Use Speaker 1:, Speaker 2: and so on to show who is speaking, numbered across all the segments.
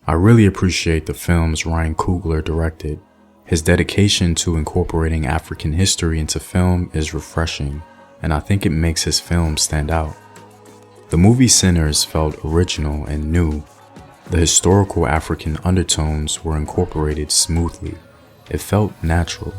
Speaker 1: I really appreciate the films Ryan Coogler directed. His dedication to incorporating African history into film is refreshing, and I think it makes his films stand out. The movie Sinners felt original and new. The historical African undertones were incorporated smoothly. It felt natural.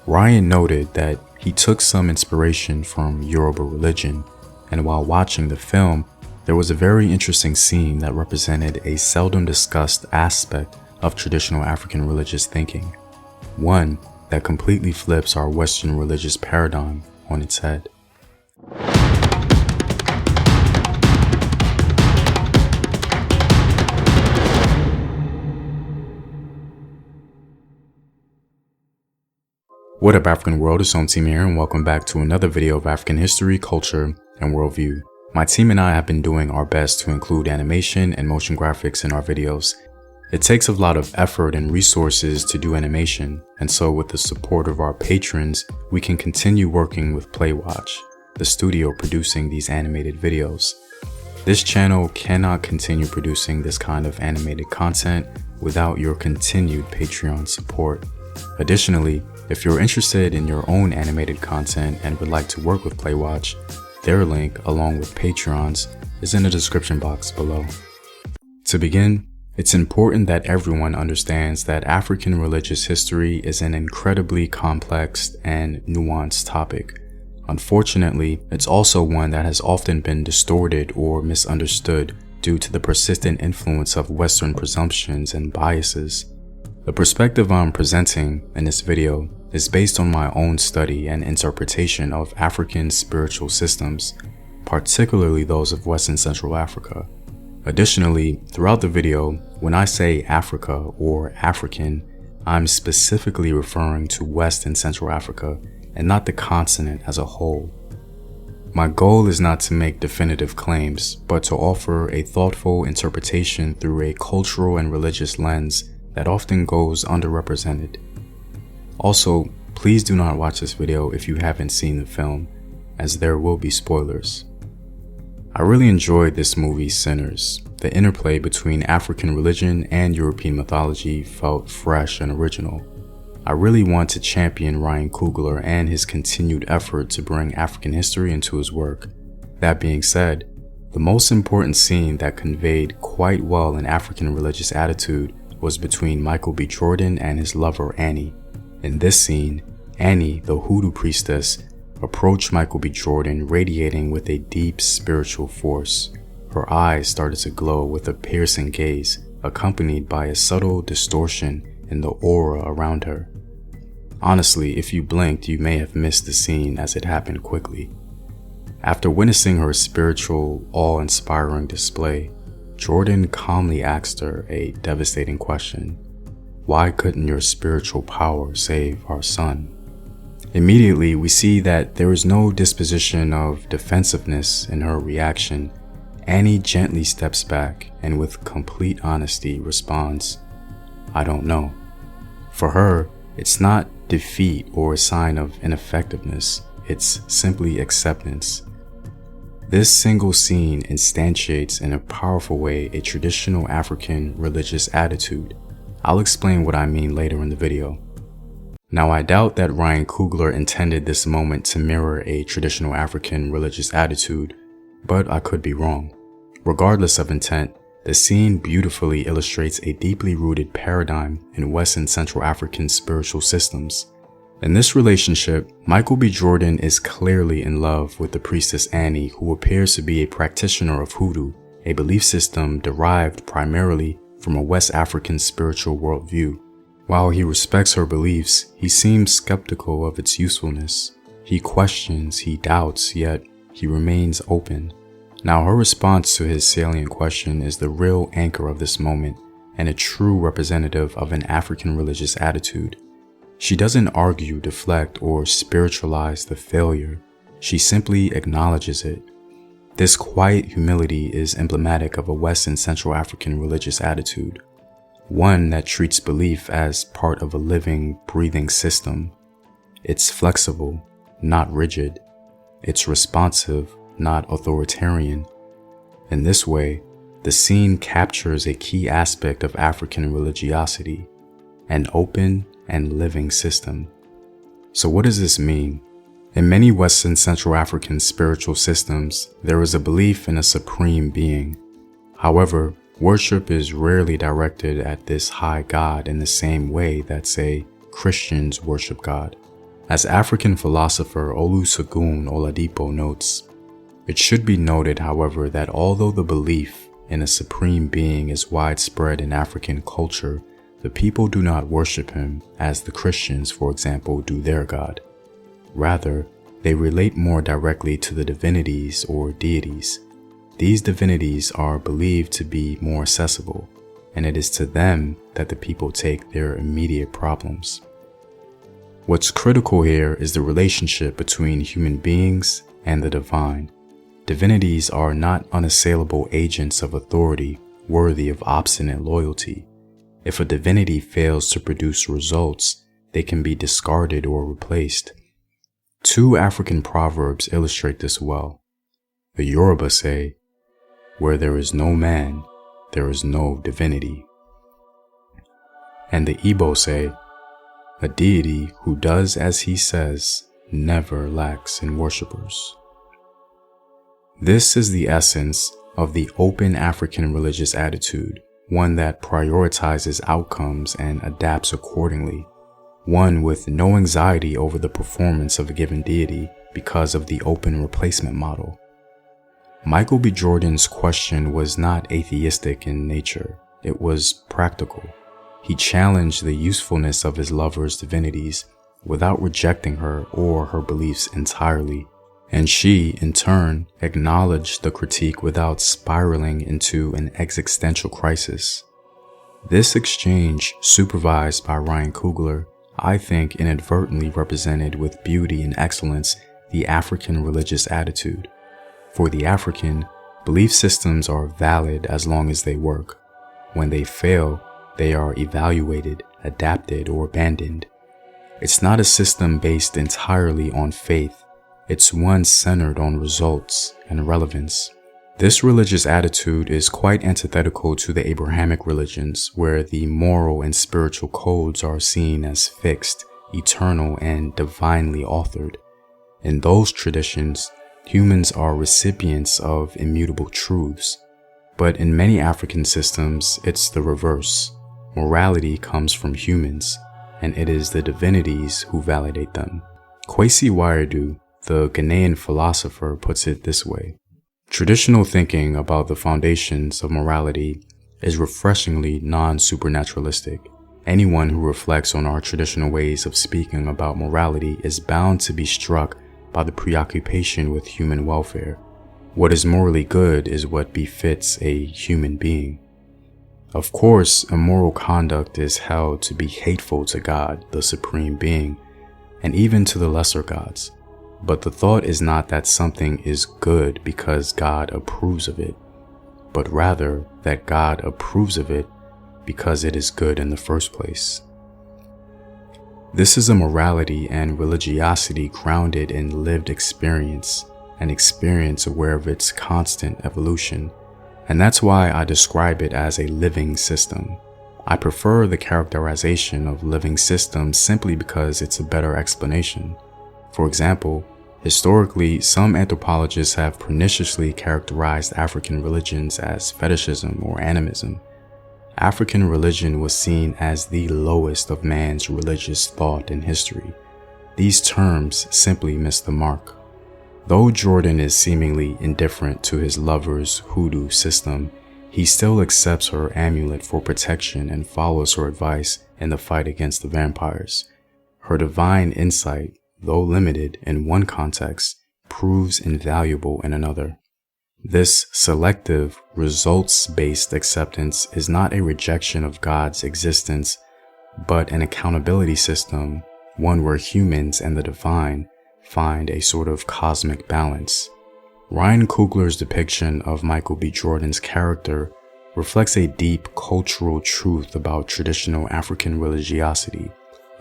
Speaker 1: Ryan noted that he took some inspiration from Yoruba religion, and while watching the film, there was a very interesting scene that represented a seldom discussed aspect of traditional African religious thinking. One that completely flips our Western religious paradigm on its head. What up, African world? It's Home Team here, and welcome back to another video of African history, culture, and worldview. My team and I have been doing our best to include animation and motion graphics in our videos. It takes a lot of effort and resources to do animation, and so with the support of our patrons, we can continue working with Playwatch, the studio producing these animated videos. This channel cannot continue producing this kind of animated content without your continued Patreon support. Additionally, if you're interested in your own animated content and would like to work with Playwatch, their link, along with Patreon's, is in the description box below. To begin, it's important that everyone understands that African religious history is an incredibly complex and nuanced topic. Unfortunately, it's also one that has often been distorted or misunderstood due to the persistent influence of Western presumptions and biases. The perspective I'm presenting in this video is based on my own study and interpretation of African spiritual systems, particularly those of West and Central Africa. Additionally, throughout the video, when I say Africa or African, I'm specifically referring to West and Central Africa and not the continent as a whole. My goal is not to make definitive claims, but to offer a thoughtful interpretation through a cultural and religious lens that often goes underrepresented. Also, please do not watch this video if you haven't seen the film, as there will be spoilers. I really enjoyed this movie Sinners. The interplay between African religion and European mythology felt fresh and original. I really want to champion Ryan Coogler and his continued effort to bring African history into his work. That being said, the most important scene that conveyed quite well an African religious attitude was between Michael B. Jordan and his lover Annie. In this scene, Annie, the Hoodoo priestess, approached Michael B. Jordan radiating with a deep spiritual force. Her eyes started to glow with a piercing gaze, accompanied by a subtle distortion in the aura around her. Honestly, if you blinked, you may have missed the scene as it happened quickly. After witnessing her spiritual, awe-inspiring display, Jordan calmly asked her a devastating question. Why couldn't your spiritual power save our son? Immediately, we see that there is no disposition of defensiveness in her reaction. Annie gently steps back and with complete honesty responds, I don't know. For her, it's not defeat or a sign of ineffectiveness, it's simply acceptance. This single scene instantiates in a powerful way a traditional African religious attitude. I'll explain what I mean later in the video. Now, I doubt that Ryan Coogler intended this moment to mirror a traditional African religious attitude, but I could be wrong. Regardless of intent, the scene beautifully illustrates a deeply rooted paradigm in West and Central African spiritual systems. In this relationship, Michael B. Jordan is clearly in love with the priestess Annie, who appears to be a practitioner of Hoodoo, a belief system derived primarily from a West African spiritual worldview. While he respects her beliefs, he seems skeptical of its usefulness. He questions, he doubts, yet he remains open. Now, her response to his salient question is the real anchor of this moment and a true representative of an African religious attitude. She doesn't argue, deflect, or spiritualize the failure. She simply acknowledges it. This quiet humility is emblematic of a West and Central African religious attitude, one that treats belief as part of a living, breathing system. It's flexible, not rigid. It's responsive, not authoritarian. In this way, the scene captures a key aspect of African religiosity, an open and living system. So what does this mean? In many West and Central African spiritual systems, there is a belief in a supreme being. However, worship is rarely directed at this high God in the same way that, say, Christians worship God. As African philosopher Olusegun Oladipo notes, it should be noted, however, that although the belief in a supreme being is widespread in African culture, the people do not worship him as the Christians, for example, do their God. Rather, they relate more directly to the divinities or deities. These divinities are believed to be more accessible, and it is to them that the people take their immediate problems. What's critical here is the relationship between human beings and the divine. Divinities are not unassailable agents of authority worthy of obstinate loyalty. If a divinity fails to produce results, they can be discarded or replaced. Two African proverbs illustrate this well. The Yoruba say, "Where there is no man, there is no divinity." And the Igbo say, "A deity who does as he says never lacks in worshippers." This is the essence of the open African religious attitude, one that prioritizes outcomes and adapts accordingly, one with no anxiety over the performance of a given deity because of the open replacement model. Michael B. Jordan's question was not atheistic in nature, it was practical. He challenged the usefulness of his lover's divinities without rejecting her or her beliefs entirely, and she, in turn, acknowledged the critique without spiraling into an existential crisis. This exchange, supervised by Ryan Coogler, I think inadvertently represented with beauty and excellence the African religious attitude. For the African, belief systems are valid as long as they work. When they fail, they are evaluated, adapted, or abandoned. It's not a system based entirely on faith. It's one centered on results and relevance. This religious attitude is quite antithetical to the Abrahamic religions, where the moral and spiritual codes are seen as fixed, eternal, and divinely authored. In those traditions, humans are recipients of immutable truths. But in many African systems, it's the reverse. Morality comes from humans, and it is the divinities who validate them. Kwesi Wiredu, the Ghanaian philosopher, puts it this way: traditional thinking about the foundations of morality is refreshingly non-supernaturalistic. Anyone who reflects on our traditional ways of speaking about morality is bound to be struck by the preoccupation with human welfare. What is morally good is what befits a human being. Of course, immoral conduct is held to be hateful to God, the supreme being, and even to the lesser gods. But the thought is not that something is good because God approves of it, but rather that God approves of it because it is good in the first place. This is a morality and religiosity grounded in lived experience, an experience aware of its constant evolution, and that's why I describe it as a living system. I prefer the characterization of living systems simply because it's a better explanation. For example, historically, some anthropologists have perniciously characterized African religions as fetishism or animism. African religion was seen as the lowest of man's religious thought in history. These terms simply miss the mark. Though Jordan is seemingly indifferent to his lover's Hoodoo system, he still accepts her amulet for protection and follows her advice in the fight against the vampires. Her divine insight, though limited in one context, proves invaluable in another. This selective, results-based acceptance is not a rejection of God's existence, but an accountability system, one where humans and the divine find a sort of cosmic balance. Ryan Coogler's depiction of Michael B. Jordan's character reflects a deep cultural truth about traditional African religiosity,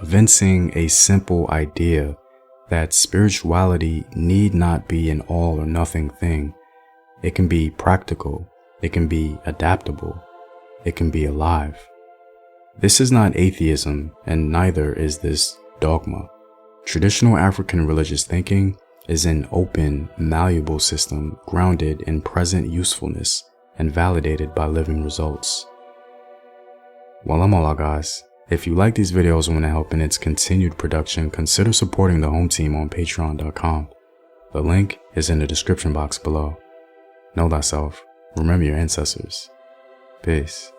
Speaker 1: evincing a simple idea that spirituality need not be an all or nothing thing. It can be practical, It can be adaptable. It can be alive. This is not atheism, and neither is this dogma. Traditional African religious thinking is an open, malleable system grounded in present usefulness and validated by living results. Well, I'm all out, guys. If you like these videos and want to help in its continued production, consider supporting the home team on patreon.com. The link is in the description box below. Know thyself. Remember your ancestors. Peace.